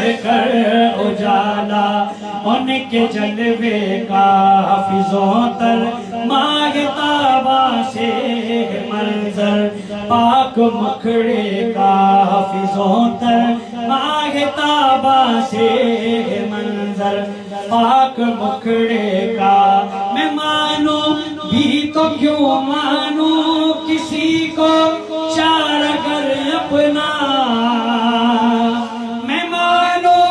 بڑھ کر اجالا، ان کے جلوے کا فضوں تر ماہ تابہ سے منظر، پاک مکھڑے کا فضوں تر ماہ تابہ سے منظر، پاک مکھڑے کا میں مانوں بھی تو کیوں مانوں کسی کو چار کر اپنا، میں مانوں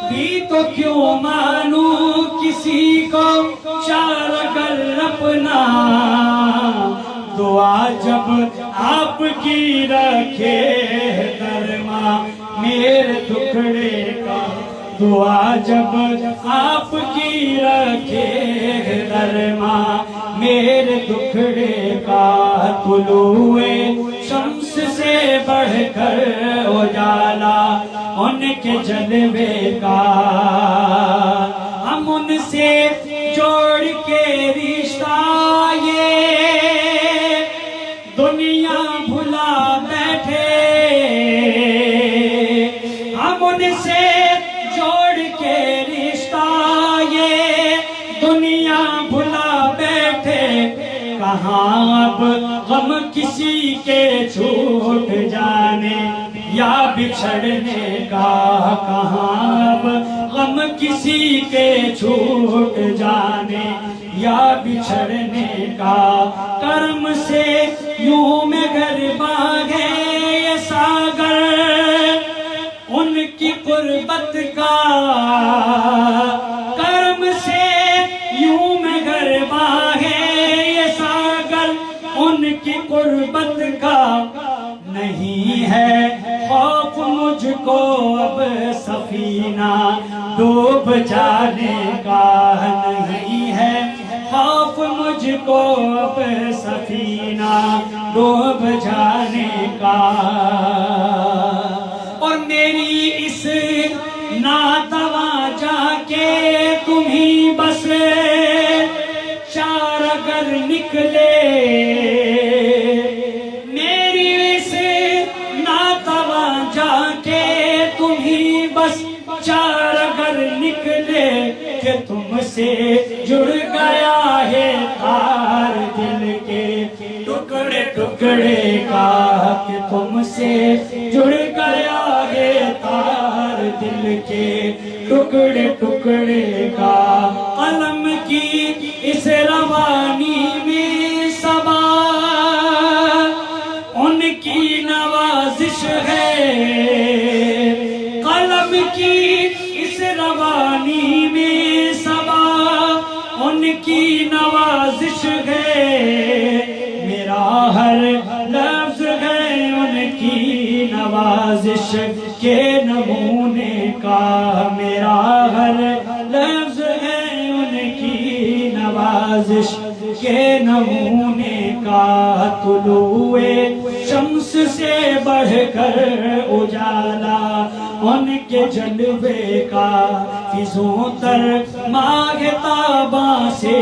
بھی تو کیوں مانوں کسی کو چار کر اپنا، دعا جب آپ کی رکھے درما میرے ٹکڑے کا، دعا جب آپ کی رکھے درما میرے ٹکڑے کا، طلوع شمس سے بڑھ کر اجالا ان کے جلوے کا، ہم ان سے جوڑ کے رشتہ یہ دنیا بھلا بیٹھے، ہم ان سے جوڑ کے رشتہ یہ دنیا بھلا بیٹھے، کہاں اب غم کسی کے چھوٹ جانے یا بچھڑنے کا، کہاں اب غم کسی کے چھوٹ جانے یا بچھڑنے کا، کرم سے یوں میں غرباں ہے یہ ساگر ان کی قربت کا، کرم سے یوں میں غرباں ہے یہ ساگر ان کی قربت کا، نہیں ہے خوف مجھ کو اب سفینہ ڈوب جانے کا، نہیں ہے خوف مجھ کو اب سفینہ ڈوب جانے کا، اور میری اس ناتواں جا کے تمہیں بس چار اگر نکلے، میری اس ناتواں جا کے تمہیں بس چار اگر نکلے، کہ تم سے جڑ گیا ہے تار دل کے ٹکڑے ٹکڑے کا، کہ تم سے جڑ گیا ہے تار دل کے ٹکڑے ٹکڑے کا، قلم کی اس روانی میں صبا ان کی نوازش ہے، قلم کی اس روانی میں صبا ان کی نوازش ہے، میرا ہر لفظ ہے ان کی نوازش کے نمونے کا، میرا ہر لفظ ہے ان کی نوازش کے نمونے کا، طلوع شمس سے بڑھ کر اجالا ان کے جلوے کا، فضوں تر ماہ تابہ سے